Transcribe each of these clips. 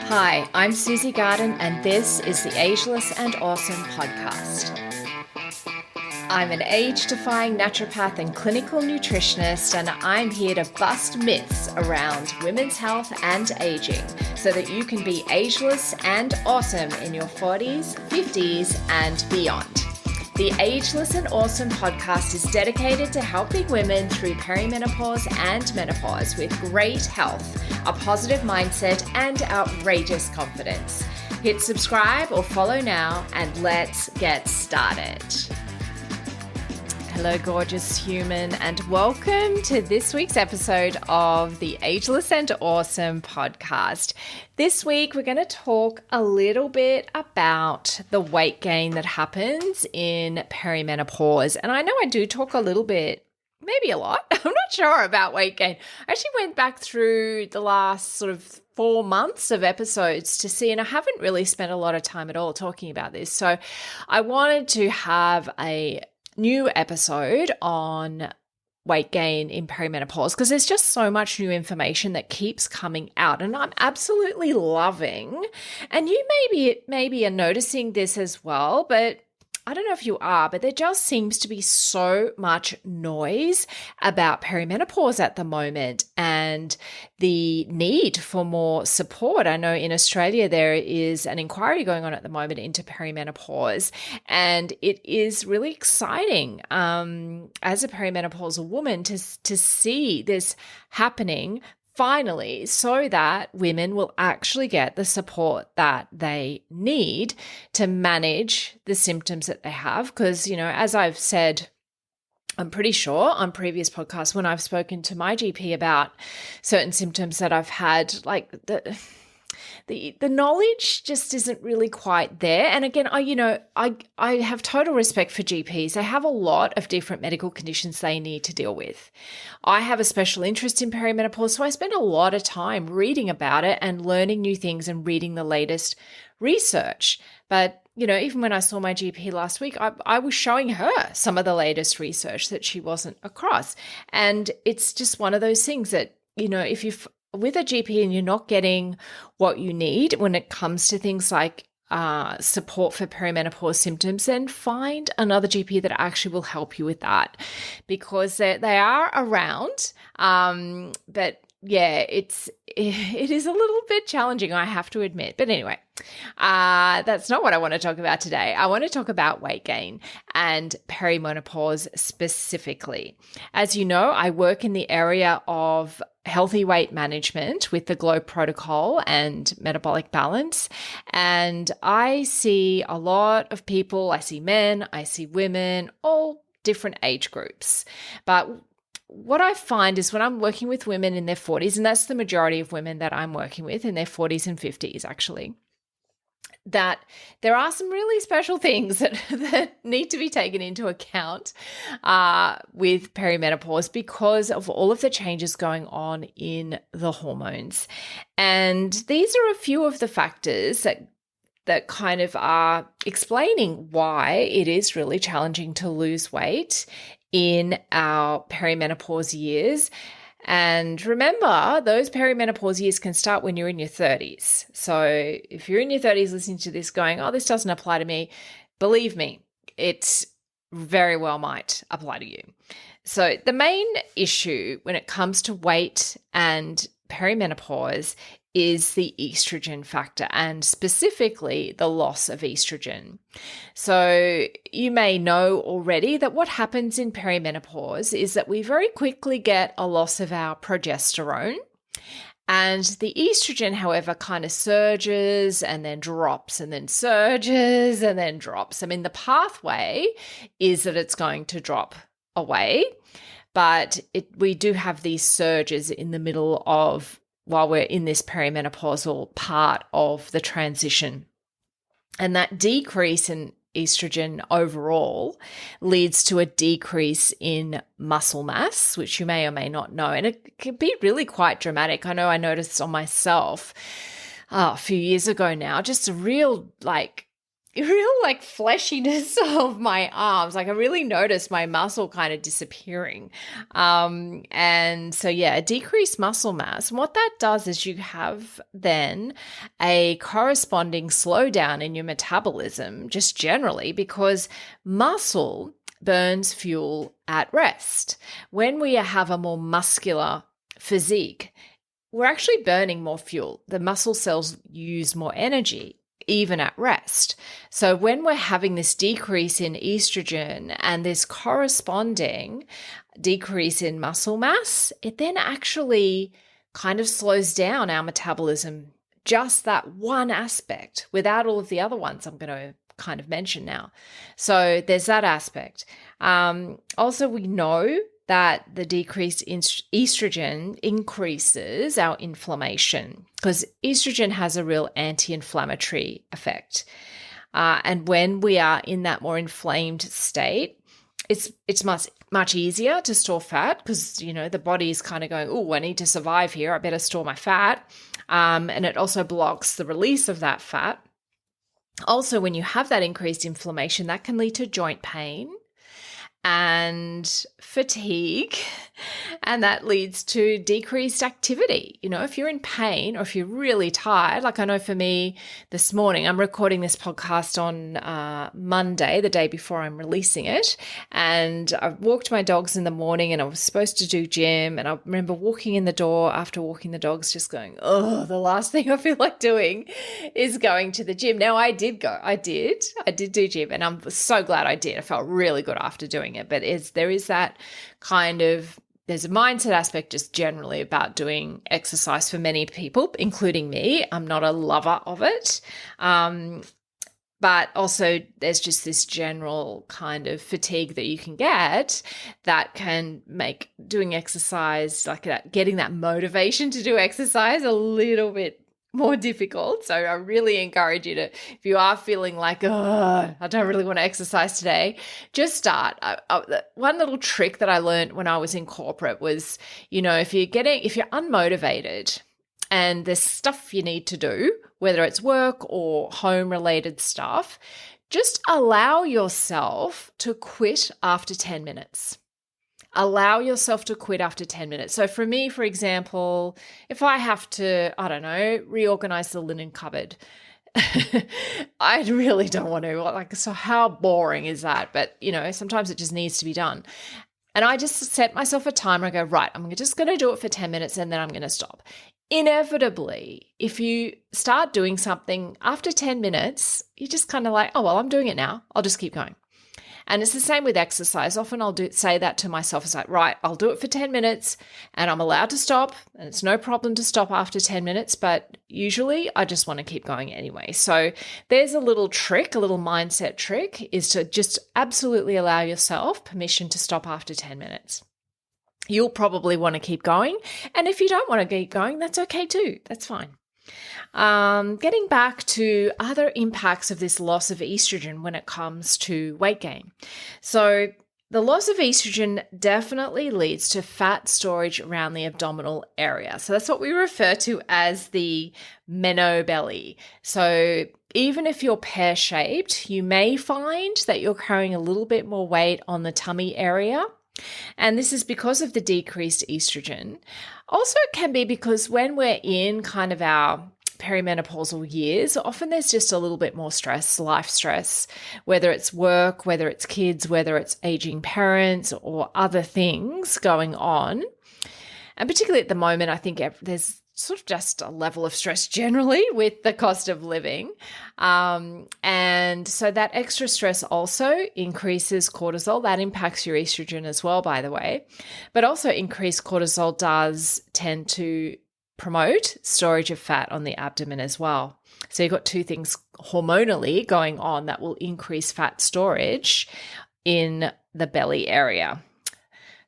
Hi, I'm Susie Garden, and this is the Ageless and Awesome podcast. I'm an age-defying naturopath and clinical nutritionist, and I'm here to bust myths around women's health and aging so that you can be ageless and awesome in your 40s, 50s, and beyond. The Ageless and Awesome podcast is dedicated to helping women through perimenopause and menopause with great health, a positive mindset, and outrageous confidence. Hit subscribe or follow now, and let's get started. Hello, gorgeous human, and welcome to this week's episode of the Ageless and Awesome podcast. This week, we're going to talk a little bit about the weight gain that happens in perimenopause. And I know I do talk a little bit, maybe a lot, I'm not sure about weight gain. I actually went back through the last sort of 4 months of episodes to see, and I haven't really spent a lot of time at all talking about this. So I wanted to have a new episode on weight gain in perimenopause because there's just so much new information that keeps coming out, and I'm absolutely loving. And you maybe are noticing this as well, but I don't know if you are, but there just seems to be so much noise about perimenopause at the moment and the need for more support. I know in Australia there is an inquiry going on at the moment into perimenopause, and it is really exciting as a perimenopausal woman to see this happening finally, so that women will actually get the support that they need to manage the symptoms that they have. Because, you know, as I've said, I'm pretty sure on previous podcasts when I've spoken to my GP about certain symptoms that I've had, like the knowledge just isn't really quite there. And again, I have total respect for GPs. They have a lot of different medical conditions they need to deal with. I have a special interest in perimenopause, so I spend a lot of time reading about it and learning new things and reading the latest research. But, you know, even when I saw my GP last week, I was showing her some of the latest research that she wasn't across. And it's just one of those things that, you know, if you've with a GP and you're not getting what you need when it comes to things like support for perimenopause symptoms, then find another GP that actually will help you with that, because they are around. But yeah, it is a little bit challenging, I have to admit. But anyway, that's not what I want to talk about today. I want to talk about weight gain and perimenopause specifically. As you know, I work in the area of healthy weight management with the GLOW protocol and metabolic balance. And I see a lot of people, I see men, I see women, all different age groups. But what I find is when I'm working with women in their 40s, and that's the majority of women that I'm working with in their 40s and 50s actually, that there are some really special things that need to be taken into account with perimenopause because of all of the changes going on in the hormones. And these are a few of the factors that kind of are explaining why it is really challenging to lose weight in our perimenopause years. And remember, those perimenopause years can start when you're in your 30s. So if you're in your 30s listening to this going, oh, this doesn't apply to me, believe me, it very well might apply to you. So the main issue when it comes to weight and perimenopause is the estrogen factor, and specifically the loss of estrogen. So you may know already that what happens in perimenopause is that we very quickly get a loss of our progesterone, and the estrogen, however, kind of surges and then drops and then surges and then drops. I mean, the pathway is that it's going to drop away, but we do have these surges in the middle of while we're in this perimenopausal part of the transition. And that decrease in estrogen overall leads to a decrease in muscle mass, which you may or may not know. And it can be really quite dramatic. I know I noticed on myself a few years ago now, just a real real like fleshiness of my arms. Like I really noticed my muscle kind of disappearing. And so yeah, a decreased muscle mass. And what that does is you have then a corresponding slowdown in your metabolism just generally, because muscle burns fuel at rest. When we have a more muscular physique, we're actually burning more fuel. The muscle cells use more energy even at rest. So when we're having this decrease in estrogen and this corresponding decrease in muscle mass, it then actually kind of slows down our metabolism, just that one aspect, without all of the other ones I'm going to kind of mention now. So there's that aspect. Also, we know that the decreased estrogen increases our inflammation, because estrogen has a real anti-inflammatory effect. And when we are in that more inflamed state, it's much easier to store fat, because, you know, the body is kind of going, oh, I need to survive here. I better store my fat. And it also blocks the release of that fat. Also, when you have that increased inflammation, that can lead to joint pain and fatigue, and that leads to decreased activity. You know, if you're in pain or if you're really tired, like I know for me this morning, I'm recording this podcast on Monday, the day before I'm releasing it, and I walked my dogs in the morning and I was supposed to do gym, and I remember walking in the door after walking the dogs just going, oh, the last thing I feel like doing is going to the gym. Now I did do gym, and I'm so glad I did. I felt really good after doing it, but there is that kind of, there's a mindset aspect just generally about doing exercise for many people, including me. I'm not a lover of it. But also there's just this general kind of fatigue that you can get that can make doing exercise, like that, getting that motivation to do exercise a little bit more difficult. So I really encourage you to, if you are feeling like, oh, I don't really want to exercise today, just start. One little trick that I learned when I was in corporate was, you know, if you're unmotivated and there's stuff you need to do, whether it's work or home related stuff, just allow yourself to quit after 10 minutes. Allow yourself to quit after 10 minutes. So for me, for example, if I have to, I don't know, reorganize the linen cupboard, I really don't want to. Like, so how boring is that? But, you know, sometimes it just needs to be done. And I just set myself a timer. I go, right, I'm just going to do it for 10 minutes and then I'm going to stop. Inevitably, if you start doing something after 10 minutes, you're just kind of like, oh, well, I'm doing it now. I'll just keep going. And it's the same with exercise. Often I'll say that to myself. It's like, right, I'll do it for 10 minutes and I'm allowed to stop. And it's no problem to stop after 10 minutes, but usually I just want to keep going anyway. So there's a little trick, a little mindset trick, is to just absolutely allow yourself permission to stop after 10 minutes. You'll probably want to keep going. And if you don't want to keep going, that's okay too. That's fine. Getting back to other impacts of this loss of estrogen when it comes to weight gain. So the loss of estrogen definitely leads to fat storage around the abdominal area. So that's what we refer to as the menobelly. So even if you're pear-shaped, you may find that you're carrying a little bit more weight on the tummy area. And this is because of the decreased estrogen. Also, it can be because when we're in kind of our perimenopausal years, often there's just a little bit more stress, life stress, whether it's work, whether it's kids, whether it's aging parents or other things going on. And particularly at the moment, I think there's sort of just a level of stress generally with the cost of living. And so that extra stress also increases cortisol. That impacts your estrogen as well, by the way. But also increased cortisol does tend to promote storage of fat on the abdomen as well. So you've got two things hormonally going on that will increase fat storage in the belly area.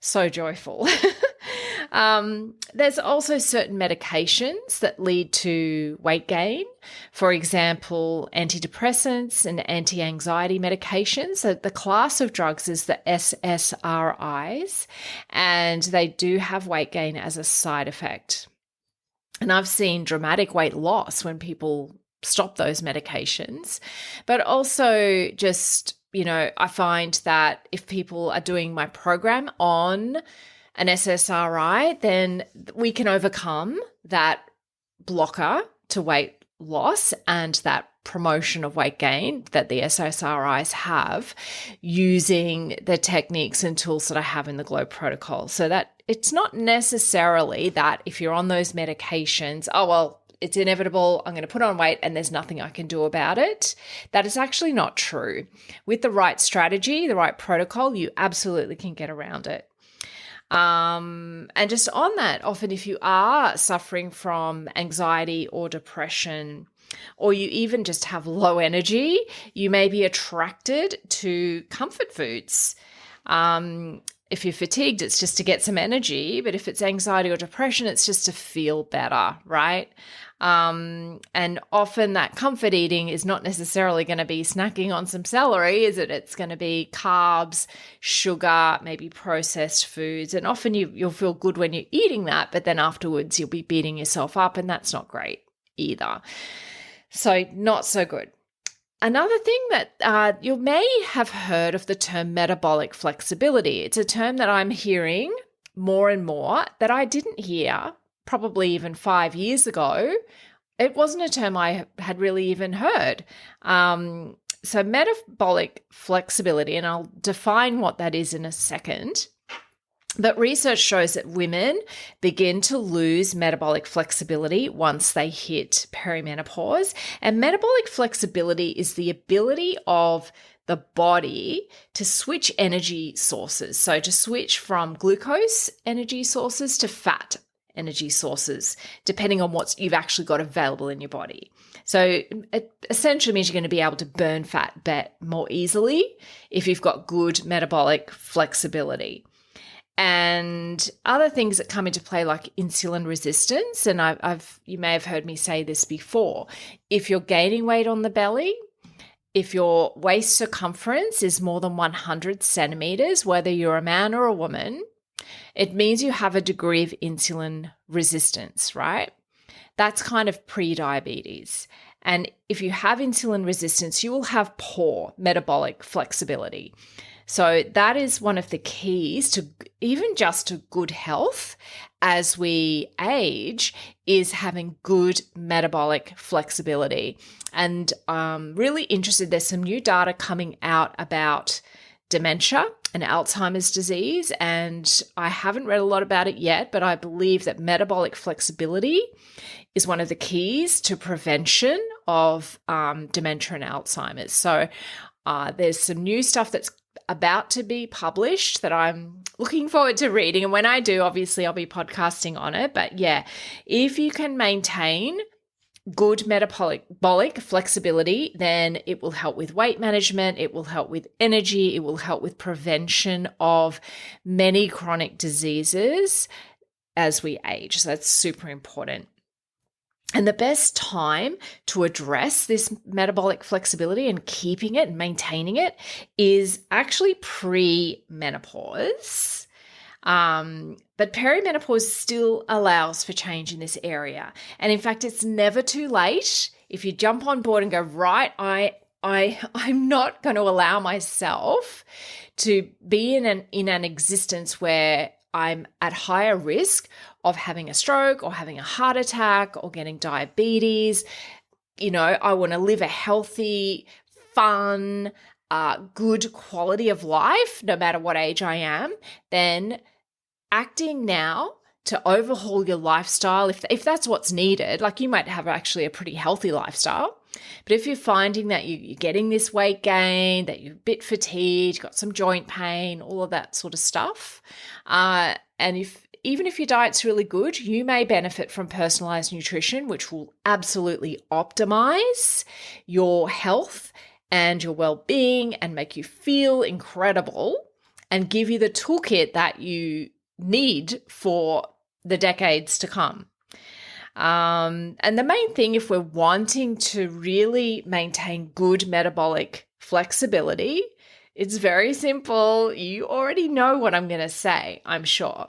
So joyful. There's also certain medications that lead to weight gain. For example, antidepressants and anti-anxiety medications. So the class of drugs is the SSRIs, and they do have weight gain as a side effect. And I've seen dramatic weight loss when people stop those medications. But also just, I find that if people are doing my program on an SSRI, then we can overcome that blocker to weight loss and that promotion of weight gain that the SSRIs have using the techniques and tools that I have in the GLOW protocol. So that it's not necessarily that if you're on those medications, oh, well, it's inevitable, I'm going to put on weight and there's nothing I can do about it. That is actually not true. With the right strategy, the right protocol, you absolutely can get around it. And just on that, often if you are suffering from anxiety or depression, or you even just have low energy, you may be attracted to comfort foods. If you're fatigued, it's just to get some energy. But if it's anxiety or depression, it's just to feel better, right? And often that comfort eating is not necessarily going to be snacking on some celery, is it? It's going to be carbs, sugar, maybe processed foods. And often you'll feel good when you're eating that, but then afterwards you'll be beating yourself up, and that's not great either. So not so good. Another thing that you may have heard of the term metabolic flexibility. It's a term that I'm hearing more and more that I didn't hear probably even 5 years ago. It wasn't a term I had really even heard. So metabolic flexibility, and I'll define what that is in a second. But research shows that women begin to lose metabolic flexibility once they hit perimenopause. And metabolic flexibility is the ability of the body to switch energy sources. So to switch from glucose energy sources to fat energy sources, depending on what you've actually got available in your body. So it essentially means you're going to be able to burn fat more easily if you've got good metabolic flexibility. And other things that come into play, like insulin resistance, and you may have heard me say this before. If you're gaining weight on the belly, if your waist circumference is more than 100 centimeters, whether you're a man or a woman, it means you have a degree of insulin resistance, right? That's kind of pre-diabetes. And if you have insulin resistance, you will have poor metabolic flexibility. So that is one of the keys to even just to good health as we age, is having good metabolic flexibility. And I'm really interested. There's some new data coming out about dementia and Alzheimer's disease, and I haven't read a lot about it yet, but I believe that metabolic flexibility is one of the keys to prevention of dementia and Alzheimer's. So there's some new stuff that's about to be published that I'm looking forward to reading. And when I do, obviously I'll be podcasting on it. But yeah, if you can maintain good metabolic flexibility, then it will help with weight management, it will help with energy, it will help with prevention of many chronic diseases as we age. So that's super important. And the best time to address this metabolic flexibility and keeping it and maintaining it is actually pre-menopause. But perimenopause still allows for change in this area. And in fact, it's never too late if you jump on board and go, right, I'm not going to allow myself to be in an existence where I'm at higher risk of having a stroke or having a heart attack or getting diabetes. I want to live a healthy, fun, good quality of life, no matter what age I am. Then acting now to overhaul your lifestyle, if that's what's needed, like you might have actually a pretty healthy lifestyle. But if you're finding that you're getting this weight gain, that you're a bit fatigued, got some joint pain, all of that sort of stuff, and even if your diet's really good, you may benefit from personalized nutrition, which will absolutely optimize your health and your well-being and make you feel incredible and give you the toolkit that you need for the decades to come. And the main thing, if we're wanting to really maintain good metabolic flexibility, it's very simple. You already know what I'm going to say, I'm sure.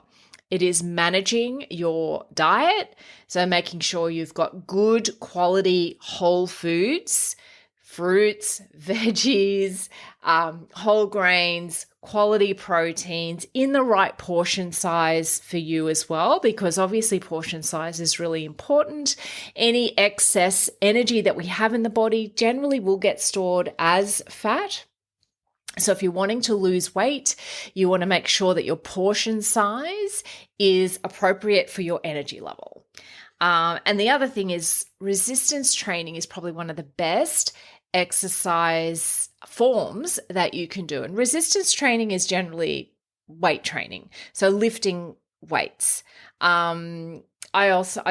It is managing your diet. So making sure you've got good quality whole foods, fruits, veggies, whole grains, quality proteins in the right portion size for you as well, because obviously portion size is really important. Any excess energy that we have in the body generally will get stored as fat. So if you're wanting to lose weight, you want to make sure that your portion size is appropriate for your energy level. And the other thing is resistance training is probably one of the best exercise forms that you can do. And resistance training is generally weight training, so lifting weights. I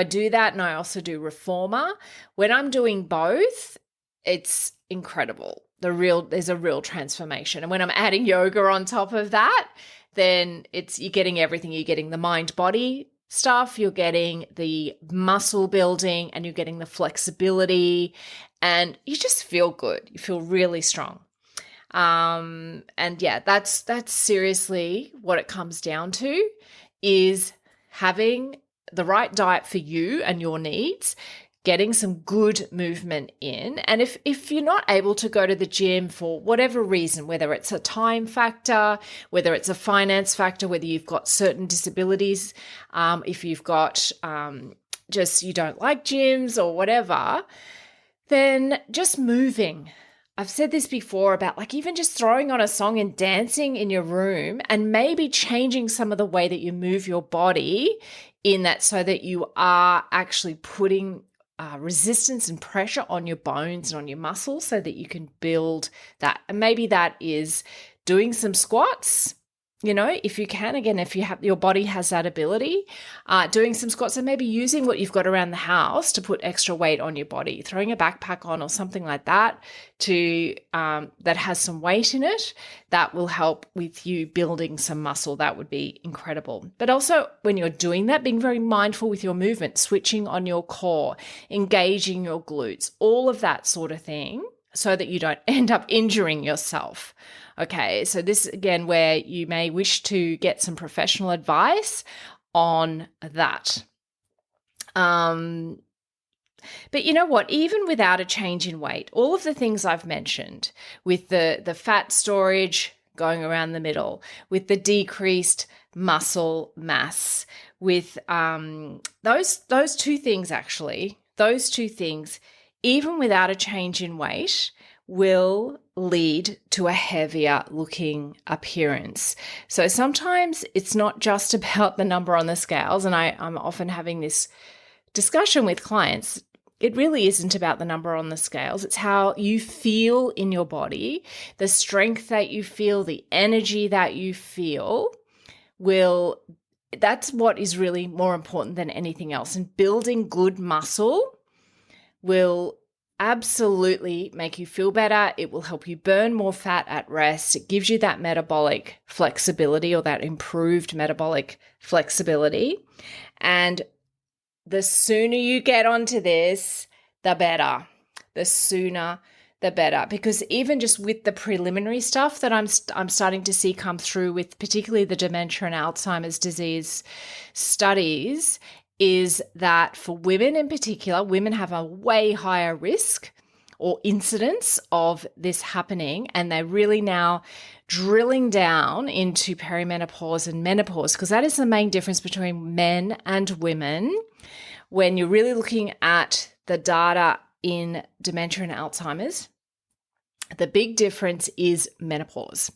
do that, and I also do reformer. When I'm doing both, it's incredible. There's a real transformation. And when I'm adding yoga on top of that, then you're getting everything. You're getting the mind-body stuff, you're getting the muscle building, and you're getting the flexibility, and you just feel good. You feel really strong. And yeah, that's seriously what it comes down to, is having the right diet for you and your needs, getting some good movement in. And if you're not able to go to the gym for whatever reason, whether it's a time factor, whether it's a finance factor, whether you've got certain disabilities, if you've got just you don't like gyms or whatever, then just moving. I've said this before about like even just throwing on a song and dancing in your room, and maybe changing some of the way that you move your body in that, so that you are actually putting resistance and pressure on your bones and on your muscles, so that you can build that. And maybe that is doing some squats, if you can, again, if your body has that ability, doing some squats, and maybe using what you've got around the house to put extra weight on your body, throwing a backpack on or something like that that has some weight in it, that will help with you building some muscle. That would be incredible. But also when you're doing that, being very mindful with your movement, switching on your core, engaging your glutes, all of that sort of thing, so that you don't end up injuring yourself. Okay, so this again, where you may wish to get some professional advice on that. But you know what? Even without a change in weight, all of the things I've mentioned, with the fat storage going around the middle, with the decreased muscle mass, with those two things, even without a change in weight, will lead to a heavier looking appearance. So sometimes it's not just about the number on the scales, and I'm often having this discussion with clients. It really isn't about the number on the scales. It's how you feel in your body, the strength that you feel, the energy that you feel that's what is really more important than anything else. And building good muscle will absolutely make you feel better. It will help you burn more fat at rest. It gives you that metabolic flexibility, or that improved metabolic flexibility. And the sooner you get onto this, the better. The sooner, the better. Because even just with the preliminary stuff that I'm starting to see come through with particularly the dementia and Alzheimer's disease studies, is that for women in particular, women have a way higher risk or incidence of this happening, and they're really now drilling down into perimenopause and menopause, because that is the main difference between men and women. When you're really looking at the data in dementia and Alzheimer's, the big difference is menopause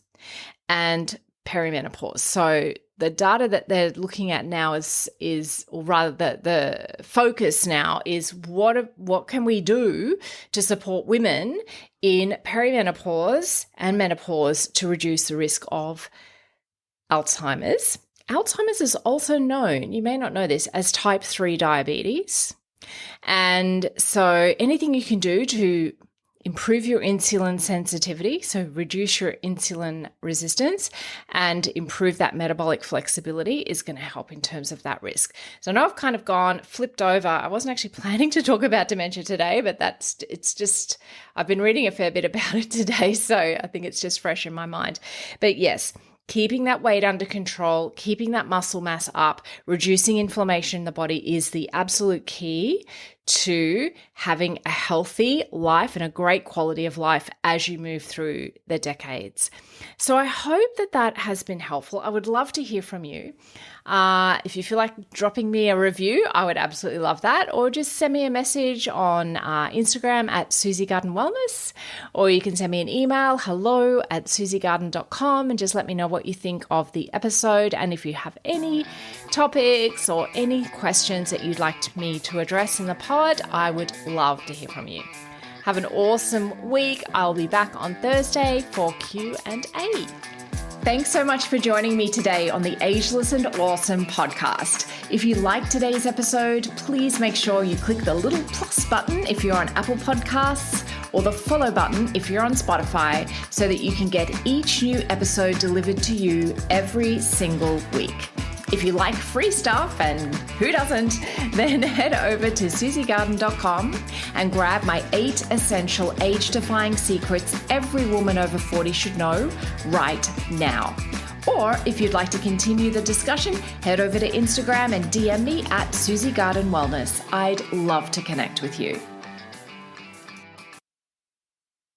and perimenopause. So the data that they're looking at now is or rather the focus now is what can we do to support women in perimenopause and menopause to reduce the risk of Alzheimer's. Alzheimer's is also known, you may not know this, as type 3 diabetes. And so anything you can do to improve your insulin sensitivity, so reduce your insulin resistance and improve that metabolic flexibility, is going to help in terms of that risk. So I know I've kind of flipped over. I wasn't actually planning to talk about dementia today, but I've been reading a fair bit about it today, so I think it's just fresh in my mind. But yes, keeping that weight under control, keeping that muscle mass up, reducing inflammation in the body is the absolute key to having a healthy life and a great quality of life as you move through the decades. So I hope that has been helpful. I would love to hear from you. If you feel like dropping me a review, I would absolutely love that. Or just send me a message on Instagram at Susie Garden Wellness, or you can send me an email, hello@susiegarden.com, and just let me know what you think of the episode. And if you have any topics or any questions that you'd like me to address in the pod, I would love to hear from you. Have an awesome week. I'll be back on Thursday for Q&A. Thanks so much for joining me today on the Ageless and Awesome podcast. If you liked today's episode, please make sure you click the little plus button if you're on Apple Podcasts, or the follow button if you're on Spotify, so that you can get each new episode delivered to you every single week. If you like free stuff, and who doesn't, then head over to susiegarden.com and grab my 8 essential age-defying secrets every woman over 40 should know right now. Or if you'd like to continue the discussion, head over to Instagram and DM me at Susie Garden Wellness. I'd love to connect with you.